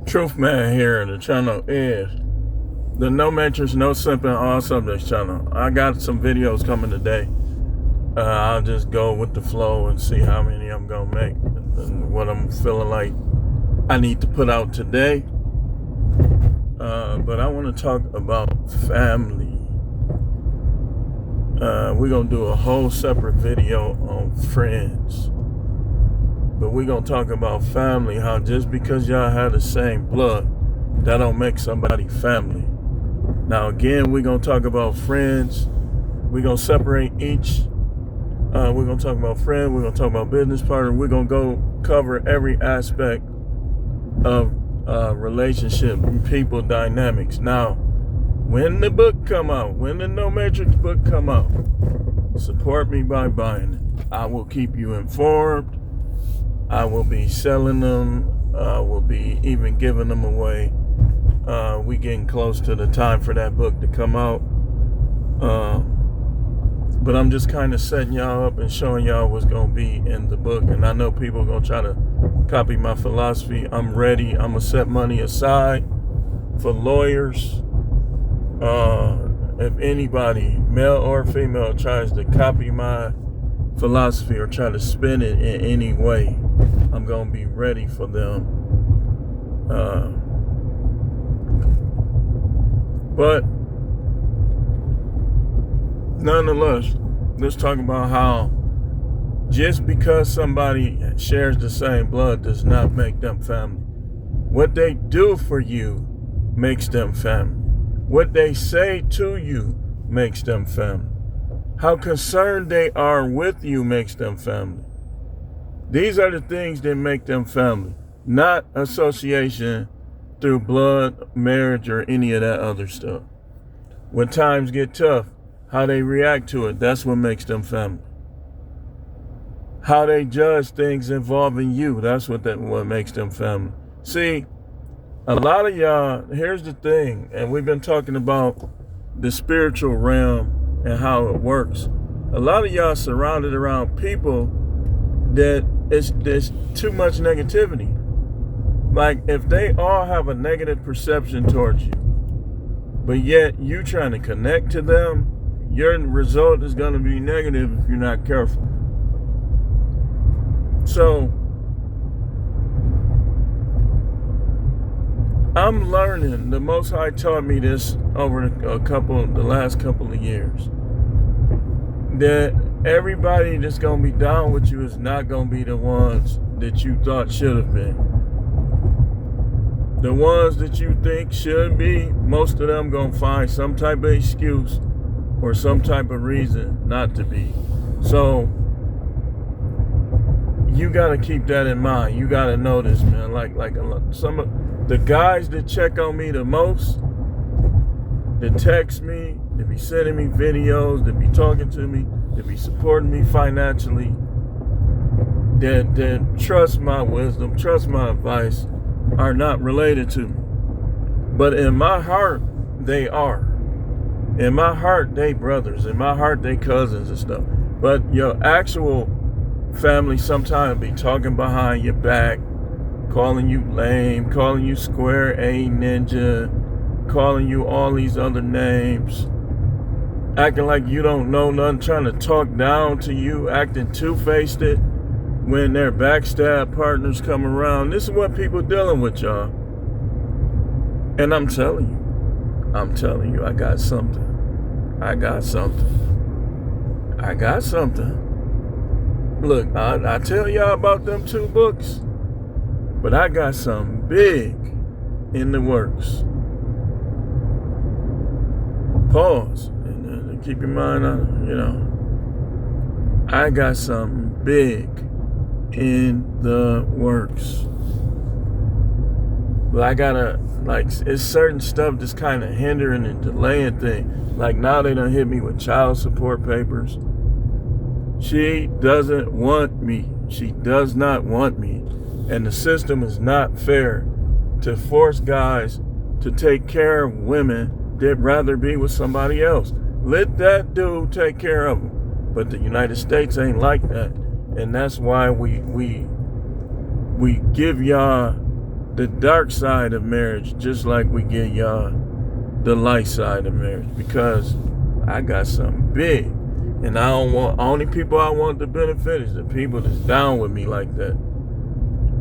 Truth Man here. The channel is the No Matrix, No Simping, All Subjects channel. I got some videos coming today. I'll just go with the flow and see how many I'm gonna make and what I'm feeling like I need to put out today. But I want to talk about family. We're gonna do a whole separate video on friends. But we're going to talk about family, how just because y'all have the same blood, that don't make somebody family. Now, again, we're going to talk about friends. We're going to separate each. We're going to talk about friends. We're going to talk about business partner. We're going to go cover every aspect of relationship and people dynamics. Now, when the book come out, when the No Matrix book come out, support me by buying it. I will keep you informed. I will be selling them. I will be even giving them away. We getting close to the time for that book to come out. But I'm just kind of setting y'all up and showing y'all what's going to be in the book. And I know people are going to try to copy my philosophy. I'm ready. I'm going to set money aside for lawyers. If anybody, male or female, tries to copy my philosophy or try to spin it in any way, I'm going to be ready for them. But nonetheless, let's talk about how just because somebody shares the same blood does not make them family. What they do for you makes them family. What they say to you makes them family. How concerned they are with you makes them family. These are the things that make them family, not association through blood, marriage, or any of that other stuff. When times get tough, how they react to it, that's what makes them family. How they judge things involving you, that's what makes them family. See, a lot of y'all, here's the thing, and we've been talking about the spiritual realm and how it works. A lot of y'all surrounded around people that there's too much negativity. Like, if they all have a negative perception towards you, but yet you trying to connect to them, your result is going to be negative if you're not careful. So I'm learning, the Most High taught me this over the last couple of years, that everybody that's going to be down with you is not going to be the ones that you thought should have been. The ones that you think should be, most of them going to find some type of excuse or some type of reason not to be. So you got to keep that in mind. You got to know this, man. Like some of the guys that check on me the most, that text me, that be sending me videos, that be talking to me, that be supporting me financially, that trust my wisdom, trust my advice, are not related to me. But in my heart, they are. In my heart, they brothers. In my heart, they cousins and stuff. But your actual family sometimes be talking behind your back, calling you lame, calling you square A ninja, calling you all these other names, acting like you don't know nothing, trying to talk down to you, acting two-faced it when their backstab partners come around. This is what people dealing with, y'all. And I'm telling you, I got something. Look, I tell y'all about them 2 books, but I got something big in the works. Pause and keep your mind on, I got something big in the works. But I gotta, it's certain stuff that's kind of hindering and delaying things. Like, now they done hit me with child support papers. She doesn't want me. She does not want me. And the system is not fair to force guys to take care of women that'd rather be with somebody else. Let that dude take care of them. But the United States ain't like that. And that's why we give y'all the dark side of marriage, just like we get y'all the light side of marriage, because I got something big, and I don't want, only people I want to benefit is the people that's down with me like that.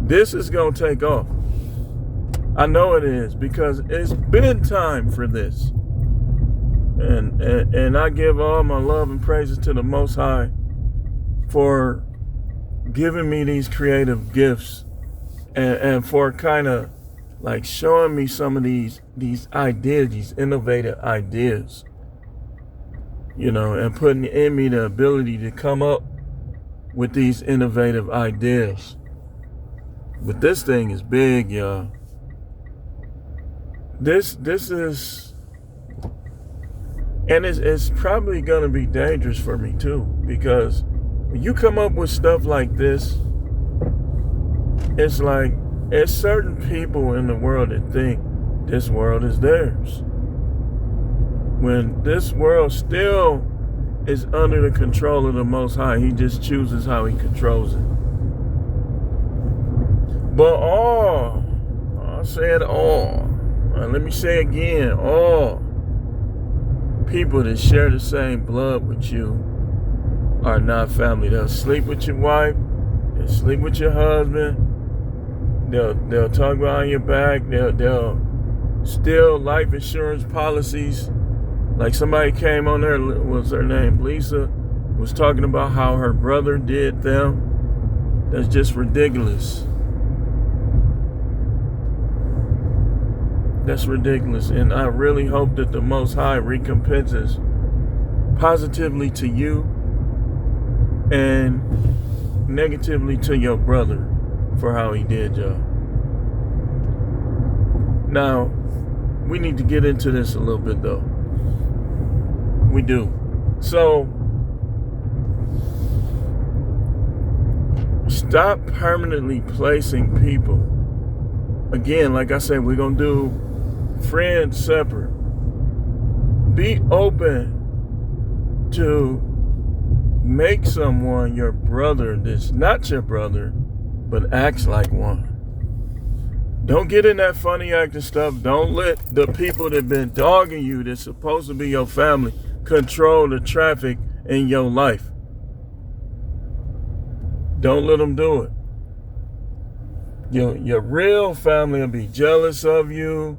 This is gonna take off. I know it is, because it's been time for this. And I give all my love and praises to the Most High for giving me these creative gifts, and for kind of like showing me some of these ideas, these innovative ideas, you know, and putting in me the ability to come up with these innovative ideas. But this thing is big, y'all. This is, and it's probably gonna be dangerous for me too, because when you come up with stuff like this, it's like, there's certain people in the world that think this world is theirs, when this world still is under the control of the Most High. He just chooses how he controls it. But all, I said all, let me say again, all people that share the same blood with you are not family. They'll sleep with your wife, they'll sleep with your husband, they'll talk behind your back, they'll steal life insurance policies. Like somebody came on there, what's her name, Lisa, was talking about how her brother did them. That's just ridiculous. That's ridiculous. And I really hope that the Most High recompenses positively to you and negatively to your brother for how he did, y'all. Now, we need to get into this a little bit, though. We do. So, stop permanently placing people. Again, like I said, we're going to do friends separate. Be open to make someone your brother that's not your brother, but acts like one. Don't get in that funny acting stuff. Don't let the people that been dogging you, that's supposed to be your family, control the traffic in your life. Don't let them do it. Your real family will be jealous of you.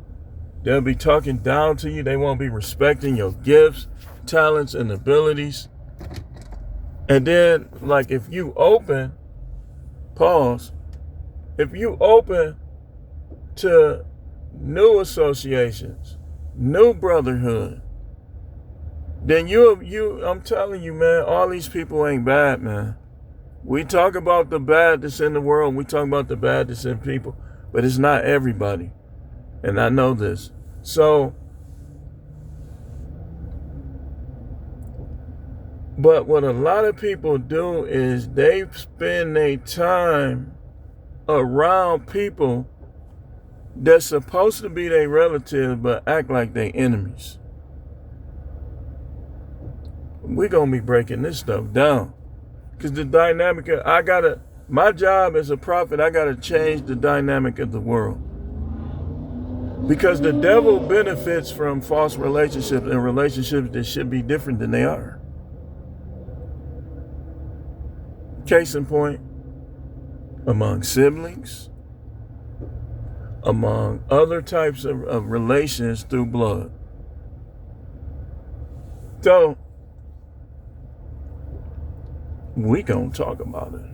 They'll be talking down to you. They won't be respecting your gifts, talents, and abilities. And then, like, if you open, pause, if you open to new associations, new brotherhood, then I'm telling you, man, all these people ain't bad, man. We talk about the bad that's in the world. We talk about the bad that's in people, but it's not everybody. And I know this. So, but what a lot of people do is they spend their time around people that's supposed to be their relatives, but act like they enemies. We're going to be breaking this stuff down. Because the dynamic, my job as a prophet, I got to change the dynamic of the world. Because the devil benefits from false relationships and relationships that should be different than they are. Case in point, among siblings, among other types of relations through blood. So, we gonna talk about it.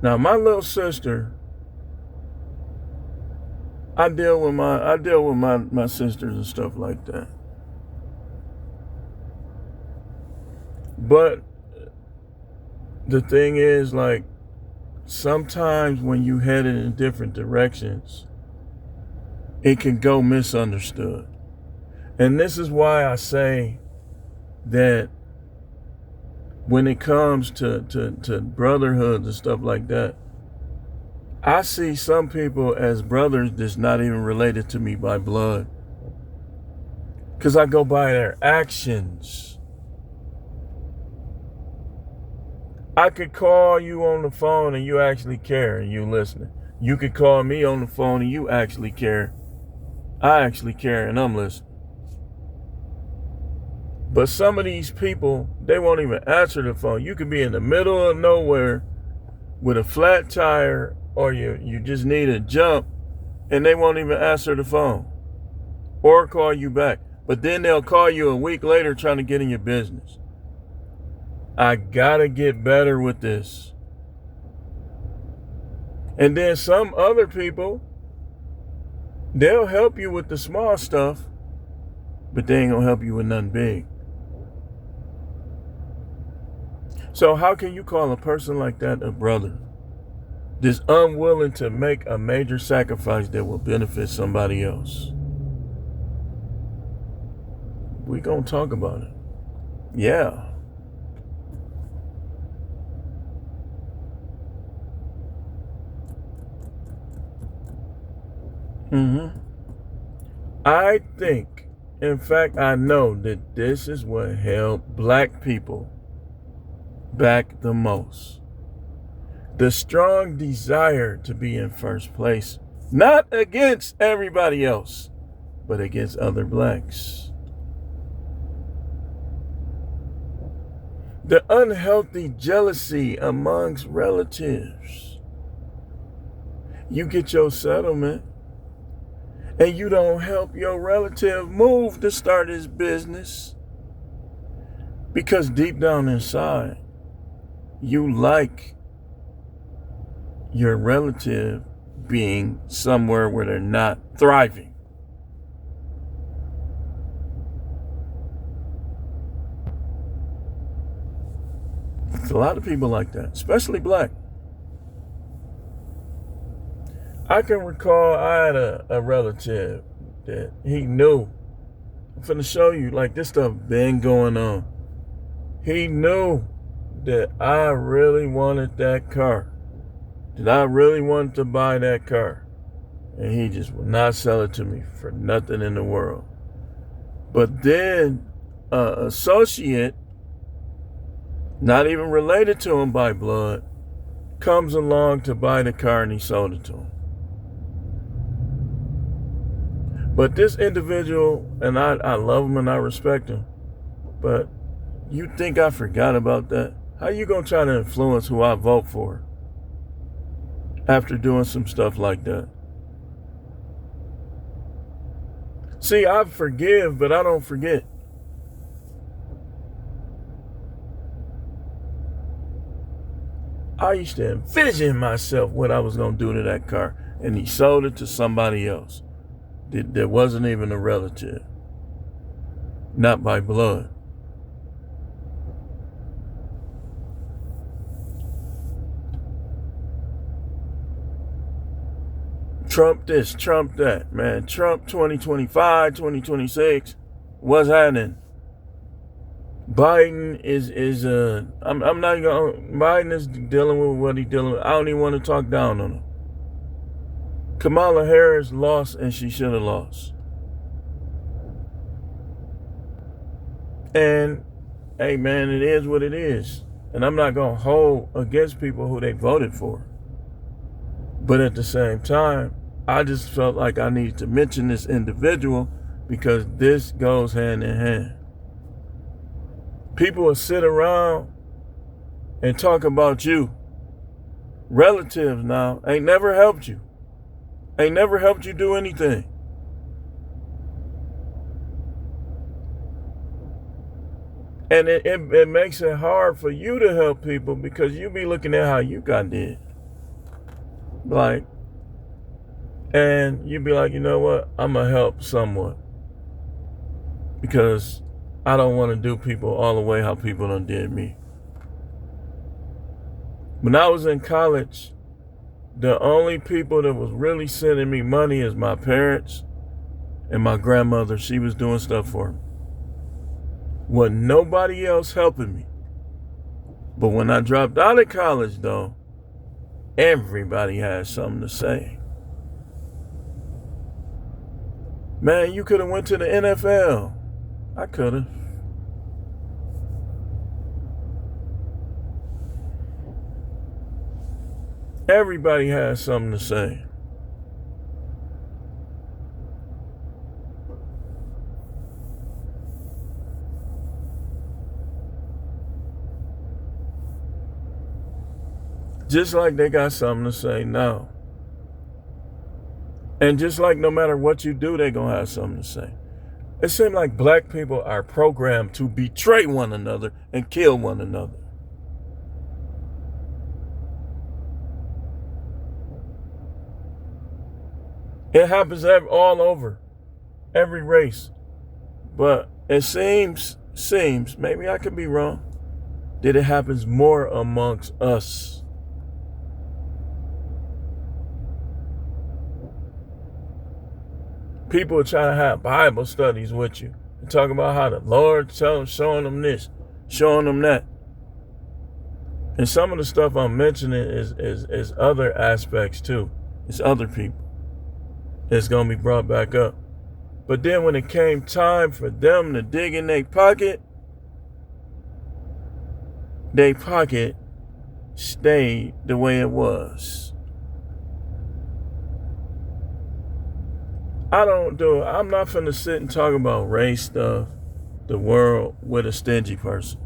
Now, my little sister, I deal with my sisters and stuff like that. But the thing is, like, sometimes when you headed in different directions, it can go misunderstood. And this is why I say that when it comes to brotherhood and stuff like that, I see some people as brothers that's not even related to me by blood. Because I go by their actions. I could call you on the phone and you actually care and you listening. You could call me on the phone and you actually care. I actually care and I'm listening. But some of these people, they won't even answer the phone. You could be in the middle of nowhere with a flat tire or you just need a jump and they won't even answer the phone or call you back. But then they'll call you a week later trying to get in your business. I gotta get better with this. And then some other people, they'll help you with the small stuff, but they ain't gonna help you with nothing big. So how can you call a person like that a brother? That's unwilling to make a major sacrifice that will benefit somebody else. We gonna talk about it. Yeah. I think, in fact, I know that this is what held black people back the most. The strong desire to be in first place, not against everybody else, but against other blacks. The unhealthy jealousy amongst relatives. You get your settlement and you don't help your relative move to start his business because deep down inside, you like your relative being somewhere where they're not thriving. There's a lot of people like that, especially black. I can recall I had a relative that he knew. I'm finna show you, like, this stuff been going on. He knew that I really wanted that car. That I really wanted to buy that car. And he just would not sell it to me for nothing in the world. But then an associate, not even related to him by blood, comes along to buy the car and he sold it to him. But this individual, and I love him and I respect him, but you think I forgot about that? How you gonna try to influence who I vote for after doing some stuff like that? See, I forgive, but I don't forget. I used to envision myself what I was gonna do to that car, and he sold it to somebody else. There wasn't even a relative. Not by blood. Trump this, Trump that, man. Trump 2025, 2026. What's happening? Biden I'm not gonna, Biden is dealing with what he's dealing with. I don't even want to talk down on him. Kamala Harris lost and she should have lost. And, hey man, it is what it is. And I'm not going to hold against people who they voted for. But at the same time, I just felt like I needed to mention this individual because this goes hand in hand. People will sit around and talk about you. Relatives now ain't never helped you. Ain't never helped you do anything. And it makes it hard for you to help people because you be looking at how you got did. Like, and you be like, you know what? I'm going to help somewhat. Because I don't want to do people all the way how people done did me. When I was in college, the only people that was really sending me money is my parents and my grandmother. She was doing stuff for me. Wasn't nobody else helping me. But when I dropped out of college, though, everybody had something to say. Man, you could have went to the NFL. I could have. Everybody has something to say. Just like they got something to say now. And just like no matter what you do, they're going to have something to say. It seems like black people are programmed to betray one another and kill one another. It happens all over, every race. But it seems, maybe I could be wrong, that it happens more amongst us. People are trying to have Bible studies with you and talk about how the Lord showing them this, showing them that. And some of the stuff I'm mentioning is other aspects too. It's other people that's going to be brought back up. But then when it came time for them to dig in their pocket stayed the way it was. I'm not finna sit and talk about race stuff, the world, with a stingy person.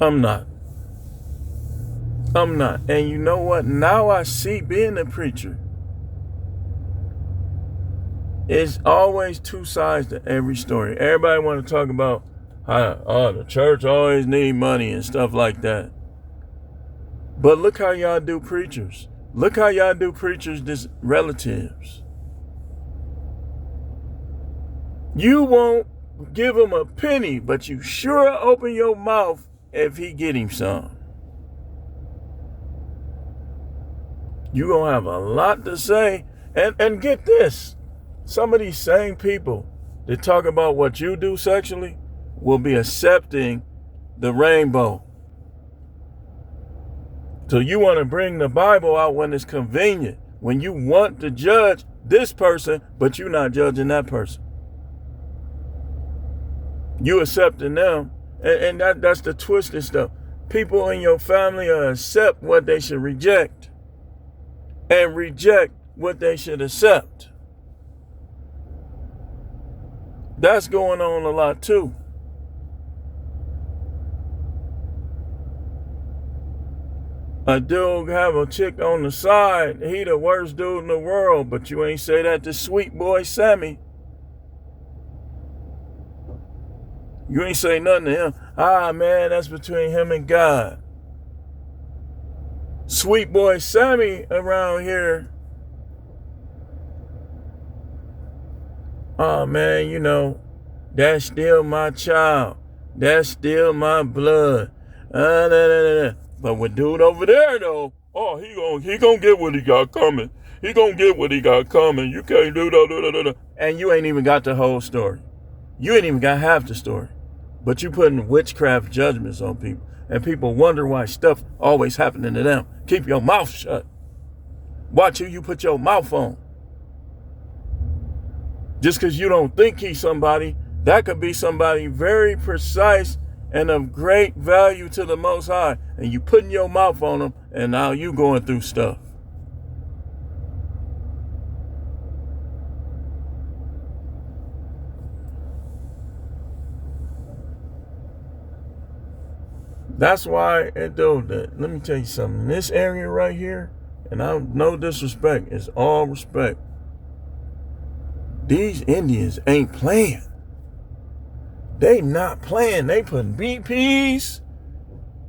I'm not. And you know what? Now I see, being a preacher, it's always two sides to every story. Everybody want to talk about how the church always need money and stuff like that. But look how y'all do preachers. Look how y'all do preachers' relatives. You won't give him a penny, but you sure open your mouth if he get him some. You gonna have a lot to say. And get this, some of these same people that talk about what you do sexually will be accepting the rainbow. So you want to bring the Bible out when it's convenient, when you want to judge this person, but you're not judging that person. You accepting them, and that's the twisted stuff. People in your family accept what they should reject and reject what they should accept. That's going on a lot too. A dude have a chick on the side, he the worst dude in the world, but you ain't say that to Sweet Boy Sammy. You ain't say nothing to him. Man, that's between him and God. Sweet Boy Sammy around here, man, you know, that's still my child. That's still my blood. But with dude over there though, he gonna get what he got coming. He gonna get what he got coming. You can't do that. And you ain't even got the whole story. You ain't even got half the story. But you putting witchcraft judgments on people. And people wonder why stuff always happening to them. Keep your mouth shut. Watch who you put your mouth on. Just because you don't think he's somebody, that could be somebody very precise and of great value to the Most High. And you putting your mouth on them, and now you going through stuff. That's why, let me tell you something. In this area right here, and I'm no disrespect, it's all respect. These Indians ain't playing. They not playing. They putting BPs.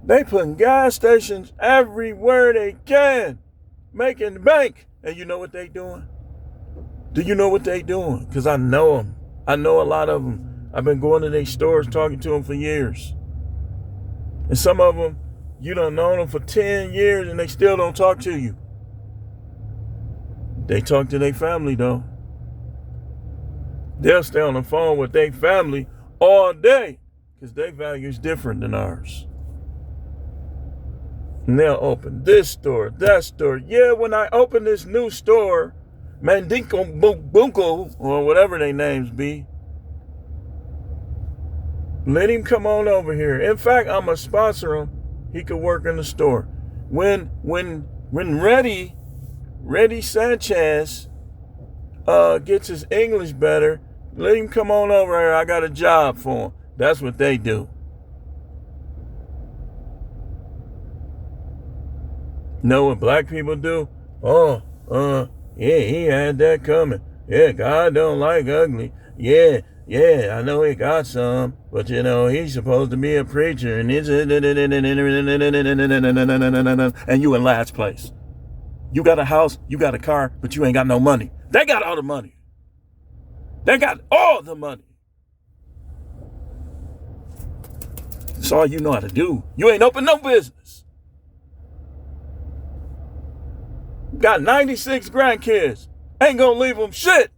They putting gas stations everywhere they can, making bank. And you know what they doing? Do you know what they doing? Because I know them. I know a lot of them. I've been going to their stores, talking to them for years. And some of them, you done known them for 10 years and they still don't talk to you. They talk to their family though. They'll stay on the phone with their family all day because their value is different than ours. And they'll open this store, that store. Yeah, when I open this new store, Mandinko Bunko, or whatever their names be, let him come on over here. In fact, I'm going to sponsor him. he could work in the store. When Reddy Sanchez gets his English better, let him come on over here. I got a job for him. That's what they do. Know what black people do? Yeah, he had that coming. Yeah, God don't like ugly. Yeah, I know he got some, but he's supposed to be a preacher, and and you in last place. You got a house, you got a car, but you ain't got no money. They got all the money. They got all the money. That's all you know how to do. You ain't open no business. Got 96 grandkids. Ain't gonna leave them shit.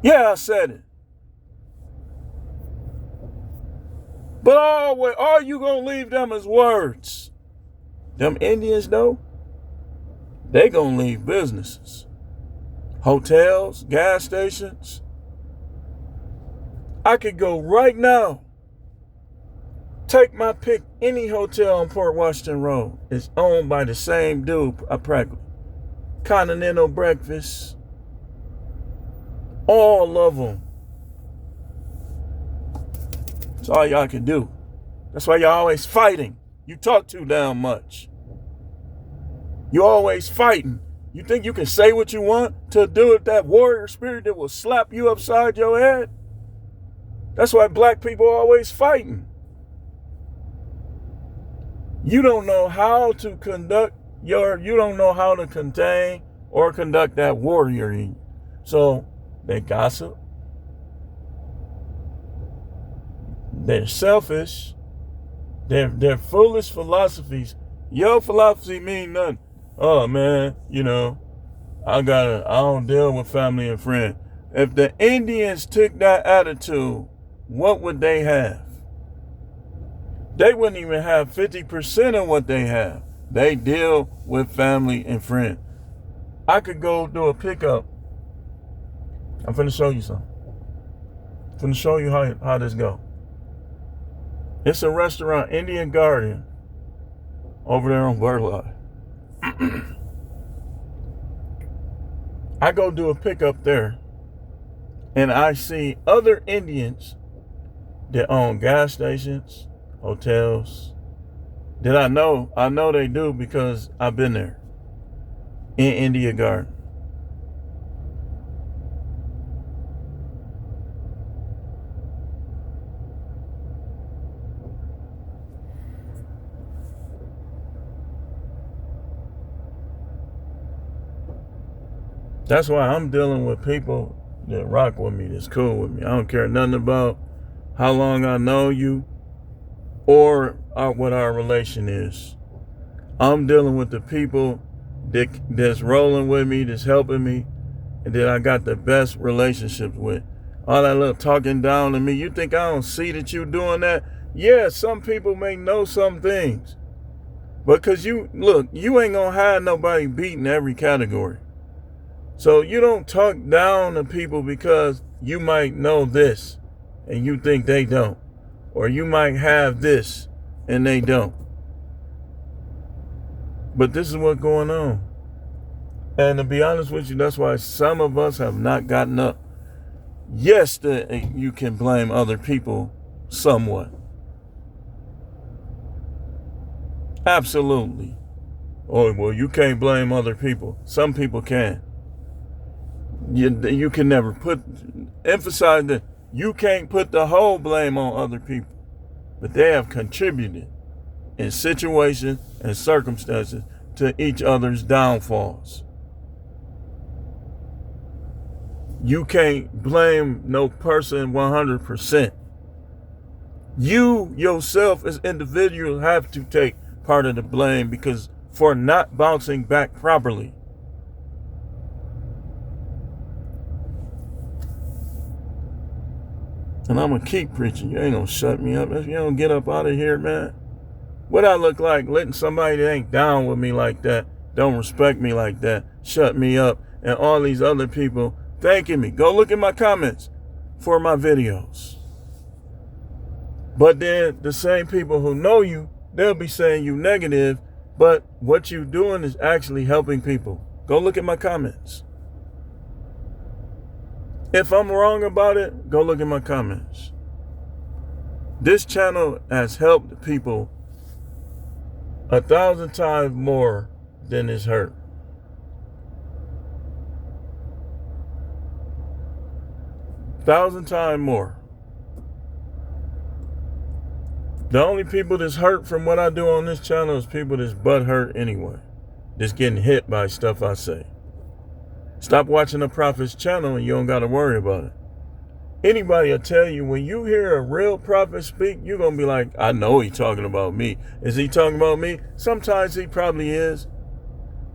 Yeah, I said it. But all you gonna leave them is words. Them Indians, though, they gonna leave businesses. Hotels, gas stations. I could go right now. Take my pick. Any hotel on Port Washington Road is owned by the same dude, practically. Continental breakfast. All of them. That's all y'all can do. That's why y'all always fighting. You talk too damn much. You always fighting. You think you can say what you want to do with that warrior spirit that will slap you upside your head? That's why black people are always fighting. You don't know how to you don't know how to contain or conduct that warrior in you. So they gossip. They're selfish. They're foolish philosophies. Your philosophy mean nothing. Oh man, I don't deal with family and friends. If the Indians took that attitude, what would they have? They wouldn't even have 50% of what they have. They deal with family and friends. I could go do a pickup. I'm finna show you something. I'm finna show you how this go. It's a restaurant, Indian Garden, over there on Burleigh. I go do a pickup there, and I see other Indians that own gas stations, hotels. That I know they do because I've been there in India Garden. That's why I'm dealing with people that rock with me, that's cool with me. I don't care nothing about how long I know you or what our relation is. I'm dealing with the people that's rolling with me, that's helping me, and that I got the best relationships with. All that little talking down to me, you think I don't see that you doing that? Yeah, some people may know some things. But because you ain't gonna have nobody beating every category. So you don't talk down to people because you might know this and you think they don't. Or you might have this and they don't. But this is what's going on. And to be honest with you, that's why some of us have not gotten up. Yes, you can blame other people somewhat. Absolutely. Oh, well, you can't blame other people. Some people can. You can never emphasize that you can't put the whole blame on other people, but they have contributed in situations and circumstances to each other's downfalls. You can't blame no person 100%. You yourself as individuals have to take part of the blame because for not bouncing back properly. And I'm going to keep preaching. You ain't going to shut me up. If you don't get up out of here, man. What I look like letting somebody that ain't down with me like that, don't respect me like that, shut me up, and all these other people thanking me. Go look at my comments for my videos. But then the same people who know you, they'll be saying you negative, but what you doing is actually helping people. Go look at my comments. If I'm wrong about it, go look at my comments. This channel has helped people 1,000 times more than it's hurt. Thousand times more. The only people that's hurt from what I do on this channel is people that's butt hurt anyway. That's getting hit by stuff I say. Stop watching the prophet's channel and you don't got to worry about it. Anybody will tell you when you hear a real prophet speak, you're going to be like, I know he's talking about me. Is he talking about me? Sometimes he probably is.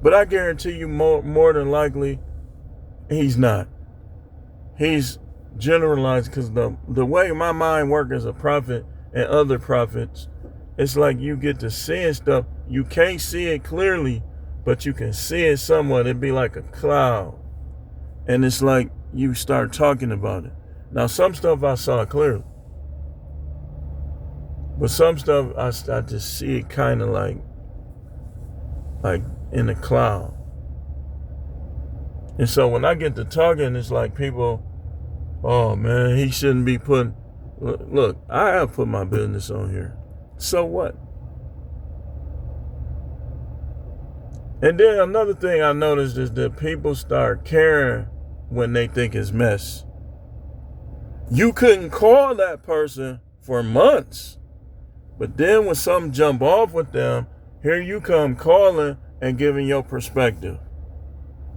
But I guarantee you more than likely, he's not. He's generalized because the way my mind works as a prophet and other prophets, it's like you get to seeing stuff. You can't see it clearly, but you can see it somewhat. It'd be like a cloud. And it's like you start talking about it. Now, some stuff I saw clearly. But some stuff I just see it kind of like in a cloud. And so when I get to talking, it's like people, oh man, he shouldn't be putting, look, I have put my business on here. So what? And then another thing I noticed is that people start caring when they think it's mess. You couldn't call that person for months. But then when something jump off with them, here you come calling and giving your perspective.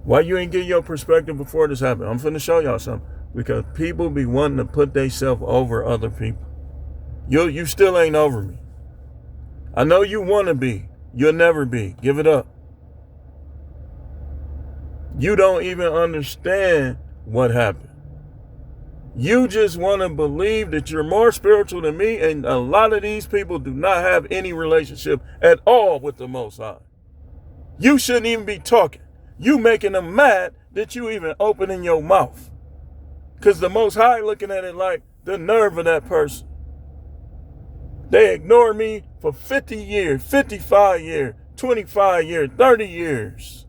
Why you ain't get your perspective before this happened? I'm finna show y'all something. Because people be wanting to put themselves over other people. You still ain't over me. I know you want to be. You'll never be. Give it up. You don't even understand what happened. You just want to believe that you're more spiritual than me, and a lot of these people do not have any relationship at all with the Most High. You shouldn't even be talking. You making them mad that you even opening your mouth. Because the Most High looking at it like the nerve of that person. They ignored me for 50 years, 55 years, 25 years, 30 years.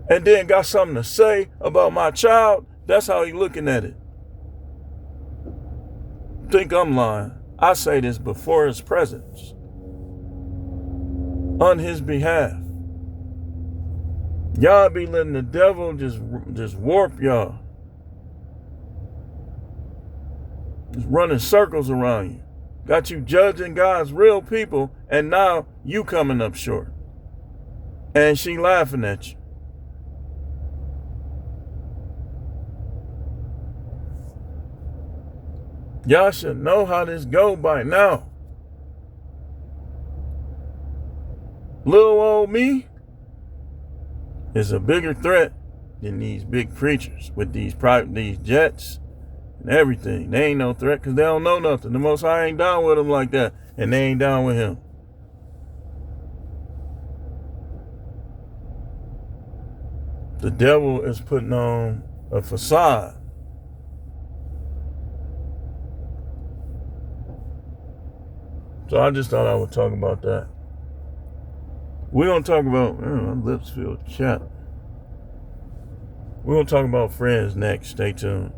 And then got something to say about my child. That's how he looking at it. Think I'm lying. I say this before his presence. On his behalf. Y'all be letting the devil just warp y'all. Just running circles around you. Got you judging God's real people, and now you coming up short. And she laughing at you. Y'all should know how this go by now. Little old me is a bigger threat than these big preachers with these jets and everything. They ain't no threat because they don't know nothing. The Most High ain't down with them like that, and they ain't down with him. The devil is putting on a facade. So I just thought I would talk about that. We're going to talk about, my lips feel chapped. We're going to talk about friends next. Stay tuned.